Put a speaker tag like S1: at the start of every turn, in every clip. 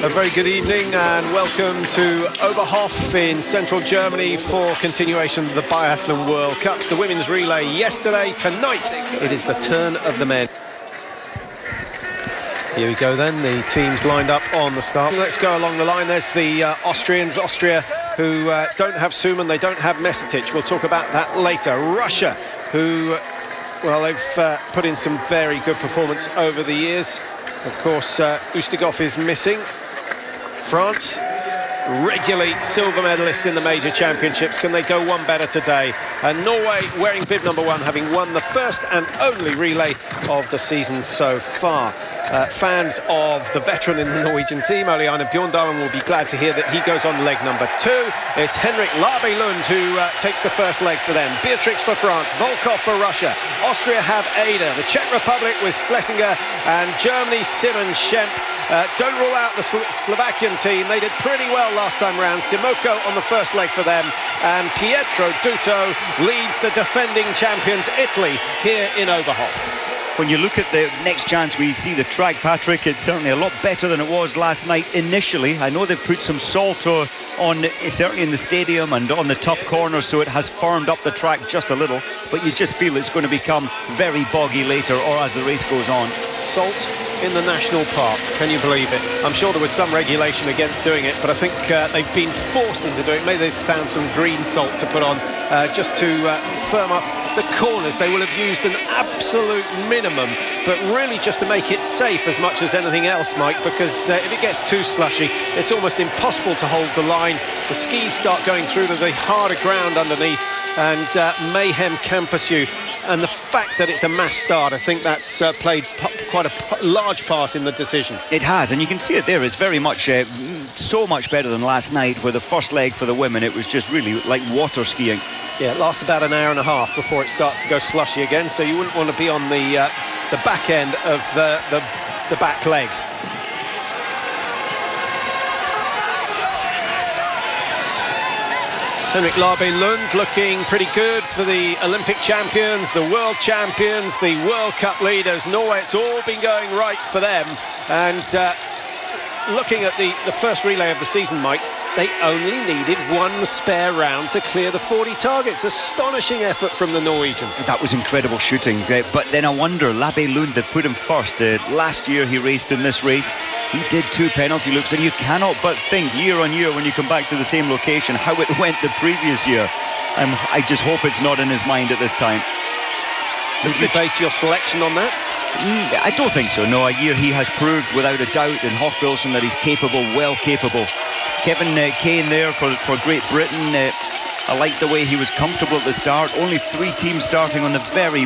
S1: A very good evening and welcome to Oberhof in central Germany for continuation of the Biathlon World Cups. The women's relay yesterday. Tonight it is the turn of the men. Here we go then, the teams lined up on the start. Let's go along the line. There's the Austrians, Austria, who don't have Suman, they don't have Mesetic. We'll talk about that later. Russia, who, well, they've put in some very good performance over the years. Of course, Ustigov is missing. France, regularly silver medalists in the major championships. Can they go one better today? And Norway, wearing bib number 1, having won the first and only relay of the season so far. Fans of the veteran in the Norwegian team, Ole Einar Bjorndalen, will be glad to hear that he goes on leg number 2. It's Henrik Labe-Lund who takes the first leg for them. Beatrix for France, Volkov for Russia. Austria have Ada, the Czech Republic with Schlesinger, and Germany, Simon, Schemp. Don't rule out the Slovakian team. They did pretty well last time round. Simoko on the first leg for them, and Pietro Duto leads the defending champions Italy here in Oberhof.
S2: When you look at the next chance, we see the track, Patrick, it's certainly a lot better than it was last night initially. I know they've put some salt on, certainly in the stadium and on the tough corners, so it has firmed up the track just a little, but you just feel it's going to become very boggy later or as the race goes on. Salt in the national park, can you believe it? I'm sure there was some regulation against doing it, but I think they've been forced into doing it. Maybe they've found some green salt to put on just to firm up the corners. They will have used an absolute minimum, but really just to make it safe as much as anything else, Mike, because if it gets too slushy, it's almost impossible to hold the line. The skis start going through to the harder ground underneath, and mayhem can pursue. And the fact that it's a mass start, I think that's played quite a large part in the decision. It has, and you can see it there. It's very much, so much better than last night, where the first leg for the women, it was just really like water skiing. Yeah, it lasts about an hour and a half before it starts to go slushy again, so you wouldn't want to be on the back end of the back leg. Henrik Labe-Lund looking pretty good for the Olympic champions, the world champions, the World Cup leaders. Norway, it's all been going right for them. And looking at the first relay of the season, Mike, they only needed one spare round to clear the 40 targets. Astonishing effort from the Norwegians. That was incredible shooting. But then I wonder, Labe-Lund had put him first. Last year he raced in this race. He did 2 penalty loops, and you cannot but think year on year when you come back to the same location how it went the previous year. I just hope it's not in his mind at this time. Would you base your selection on that? I don't think so, no. A year he has proved without a doubt in Hochbilson that he's capable, well capable. Kevin Kane there for Great Britain. I like the way he was comfortable at the start. Only 3 teams starting on the very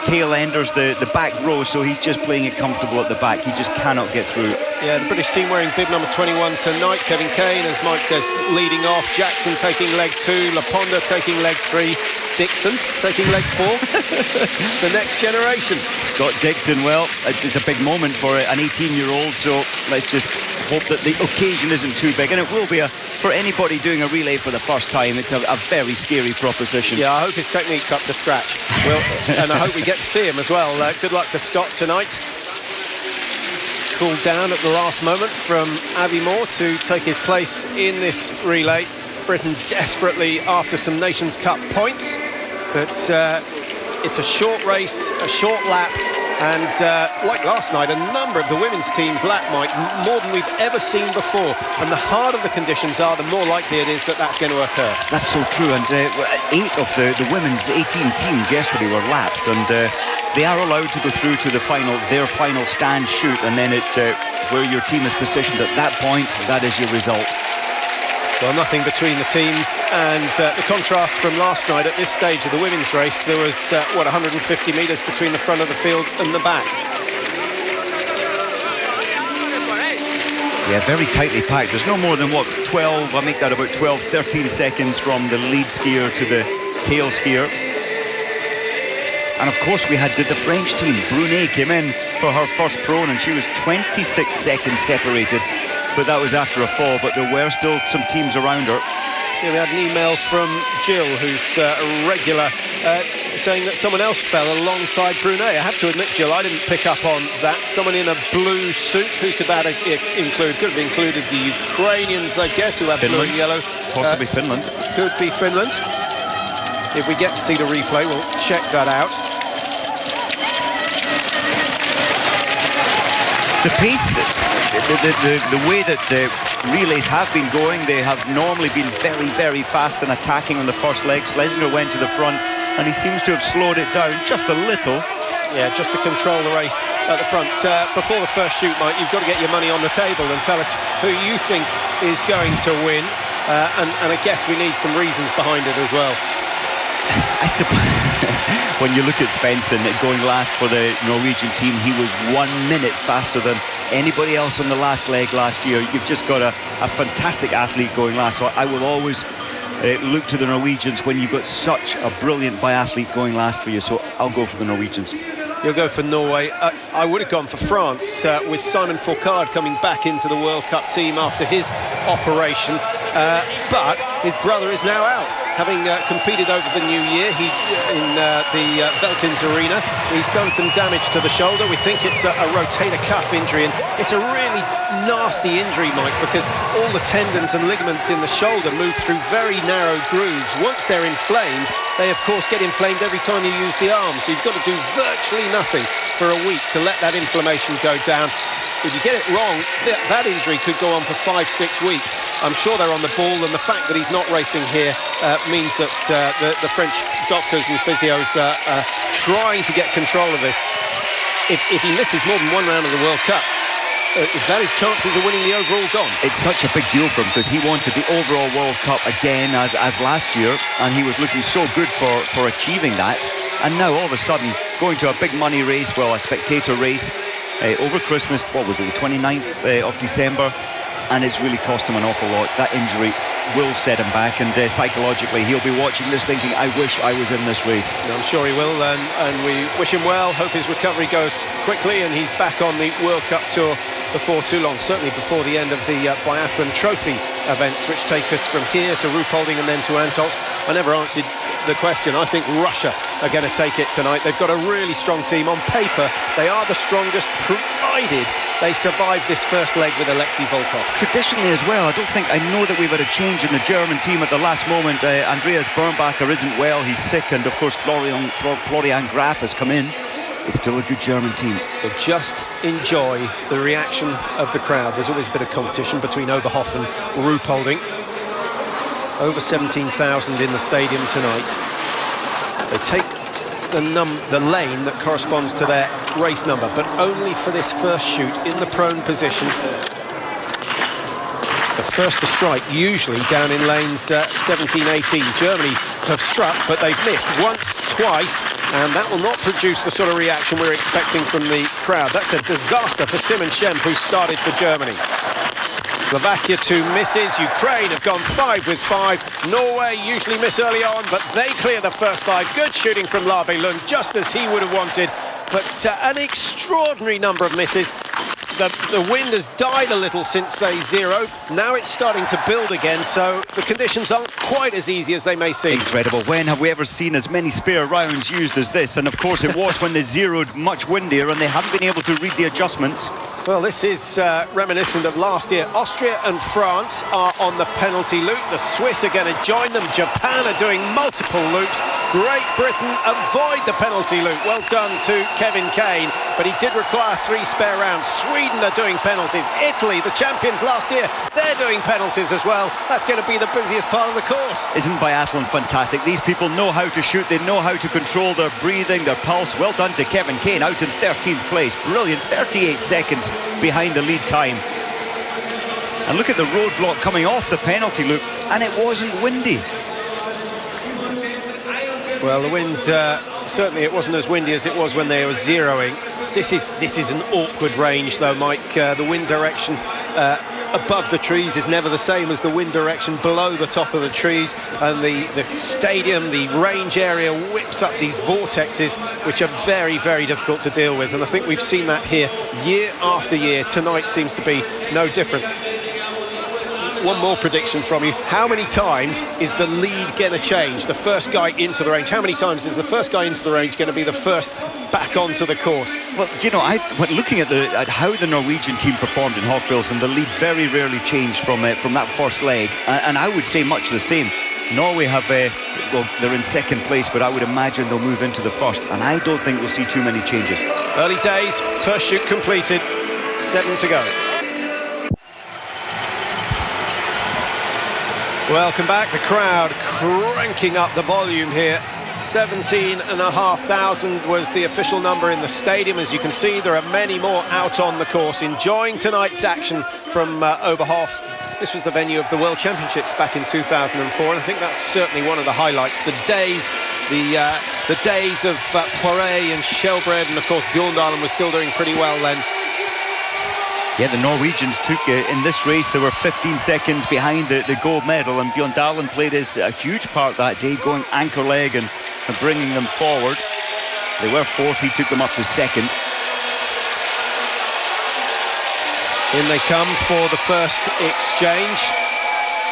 S2: tail enders, the back row, so he's just playing it comfortable at the back. He just cannot get through. Yeah, the British team wearing bib number 21 tonight. Kevin Kane, as Mike says, leading off. Jackson taking leg 2. Laponda taking leg 3. Dixon taking leg 4. The next generation. Scott Dixon, well, it's a big moment for an 18-year-old, so let's just hope that the occasion isn't too big, and it will be for anybody doing a relay for the first time. It's a very scary proposition. Yeah, I hope his technique's up to scratch. Well, and I hope we get to see him as well. Good luck to Scott tonight. Cooled down at the last moment from Avi Moore to take his place in this relay. Britain desperately after some Nations Cup points, but it's a short race, a short lap, and like last night, a number of the women's teams lap, Mike, more than we've ever seen before. And the harder the conditions are, the more likely it is that that's going to occur. That's so true, and 8 of the women's 18 teams yesterday were lapped, and they are allowed to go through to their final stand shoot, and then where your team is positioned at that point, that is your result. Well, nothing between the teams, and the contrast from last night at this stage of the women's race, there was, 150 metres between the front of the field and the back. Yeah, very tightly packed. There's no more than, 12, I make that about 12, 13 seconds from the lead skier to the tail skier. And of course we had the French team. Brunet came in for her first prone, and she was 26 seconds separated. But that was after a fall, but there were still some teams around her.
S1: Yeah, we had an email from Jill, who's a regular, saying that someone else fell alongside Brunet. I have to admit, Jill, I didn't pick up on that. Someone in a blue suit. Who could that include? Could have included the Ukrainians, I guess, who have
S3: Finland.
S1: blue and yellow.
S3: Possibly Finland.
S1: Could be Finland. If we get to see the replay, we'll check that out.
S3: The pace, the way that relays have been going, they have normally been very, very fast and attacking on the first leg. Schlesinger went to the front, and he seems to have slowed it down just a little.
S1: Yeah, just to control the race at the front. Before the first shoot, Mike, you've got to get your money on the table and tell us who you think is going to win. And I guess we need some reasons behind it as well.
S3: I suppose when you look at Svensson going last for the Norwegian team, he was 1 minute faster than anybody else on the last leg last year. You've just got a fantastic athlete going last. So I will always look to the Norwegians when you've got such a brilliant biathlete going last for you. So I'll go for the Norwegians.
S1: You'll go for Norway. I would have gone for France with Simon Fourcade coming back into the World Cup team after his operation. But his brother is now out, having competed over the new year. He in the Veltins Arena. He's done some damage to the shoulder. We think it's a rotator cuff injury, and it's a really nasty injury, Mike, because all the tendons and ligaments in the shoulder move through very narrow grooves. Once they're inflamed, they of course get inflamed every time you use the arm. So you've got to do virtually nothing for a week to let that inflammation go down. If you get it wrong, that injury could go on for 5-6 weeks. I'm sure they're on the ball, and the fact that he's not racing here means that the French doctors and physios are trying to get control of this. If he misses more than one round of the World Cup, is that his chances of winning the overall gone?
S3: It's such a big deal for him because he wanted the overall World Cup again as last year, and he was looking so good for achieving that. And now all of a sudden going to a big money race, well, a spectator race over Christmas, what was it, the 29th of December, and it's really cost him an awful lot. That injury will set him back, and psychologically he'll be watching this thinking, I wish I was in this race.
S1: I'm sure he will, and we wish him well. Hope his recovery goes quickly and he's back on the World Cup tour before too long, certainly before the end of the Biathlon Trophy events, which take us from here to Ruhpolding and then to Antolz. I never answered the question. I think Russia are going to take it tonight. They've got a really strong team. On paper, they are the strongest, provided they survive this first leg with Alexei Volkov.
S3: Traditionally as well, I know that we've had a change in the German team at the last moment. Andreas Bernbacher isn't well, he's sick, and of course Florian Graf has come in. It's still a good German team.
S1: But just enjoy the reaction of the crowd. There's always a bit of competition between Oberhof and Ruhpolding. Over 17,000 in the stadium tonight. They take the lane that corresponds to their race number, but only for this first shoot in the prone position. The first to strike, usually down in lanes 17, 18. Germany have struck, but they've missed once, twice, and that will not produce the sort of reaction we're expecting from the crowd. That's a disaster for Simon Schemp, who started for Germany. Slovakia 2 misses. Ukraine have gone 5 with 5. Norway usually miss early on, but they clear the first 5. Good shooting from Larby Lund, just as he would have wanted, but an extraordinary number of misses. The wind has died a little since they zeroed. Now it's starting to build again, so the conditions aren't quite as easy as they may seem.
S3: Incredible. When have we ever seen as many spare rounds used as this? And of course it was when they zeroed much windier and they haven't been able to read the adjustments.
S1: Well, this is reminiscent of last year. Austria and France are on the penalty loop. The Swiss are going to join them. Japan are doing multiple loops. Great Britain avoid the penalty loop. Well done to Kevin Kane, but he did require 3 spare rounds. Sweden are doing penalties. Italy, the champions last year, they're doing penalties as well. That's going to be the busiest part of the course.
S3: Isn't biathlon fantastic? These people know how to shoot. They know how to control their breathing, their pulse. Well done to Kevin Kane, out in 13th place. Brilliant, 38 seconds behind the lead time. And look at the roadblock coming off the penalty loop, and it wasn't windy.
S1: Well, the wind, certainly it wasn't as windy as it was when they were zeroing. This is an awkward range though, Mike. The wind direction above the trees is never the same as the wind direction below the top of the trees, and the stadium, the range area whips up these vortexes which are very, very difficult to deal with, and I think we've seen that here year after year. Tonight seems to be no different. one more prediction from you. How many times is the lead going to change? The first guy into the range. How many times is the first guy into the range going to be the first back onto the course?
S3: Well, do you know, when looking at how the Norwegian team performed in Hofbilsen, the lead very rarely changed from that first leg, and I would say much the same. Norway have, well, they're in second place, but I would imagine they'll move into the first, and I don't think we'll see too many changes.
S1: Early days, first shoot completed, 7 to go. Welcome back, the crowd cranking up the volume here. 17,500 was the official number in the stadium. As you can see, there are many more out on the course enjoying tonight's action from Oberhof. This was the venue of the World Championships back in 2004, and I think that's certainly one of the highlights. The days of Poiré and Shelbred, and of course Bjorndalen was still doing pretty well then.
S3: Yeah, the Norwegians took in this race, they were 15 seconds behind the gold medal, and Bjorndalen played a huge part that day, going anchor leg and bringing them forward. They were fourth, he took them up to second.
S1: In they come for the first exchange.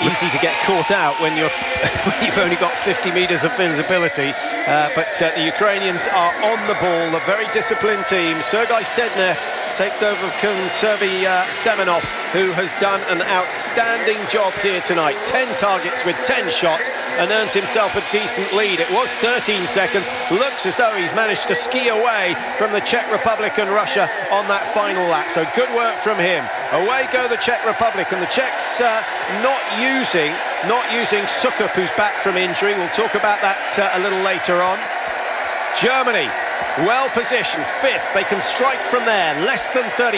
S1: Easy to get caught out when you've only got 50 metres of visibility, but the Ukrainians are on the ball, a very disciplined team. Sergei Sednev takes over from Sergei Semenov, who has done an outstanding job here tonight. 10 targets with 10 shots and earned himself a decent lead. It was 13 seconds. Looks as though he's managed to ski away from the Czech Republic and Russia on that final lap. So good work from him. Away go the Czech Republic, and the Czechs not using Sukup, who's back from injury. We'll talk about that a little later on. Germany, well positioned, fifth. They can strike from there, less than 30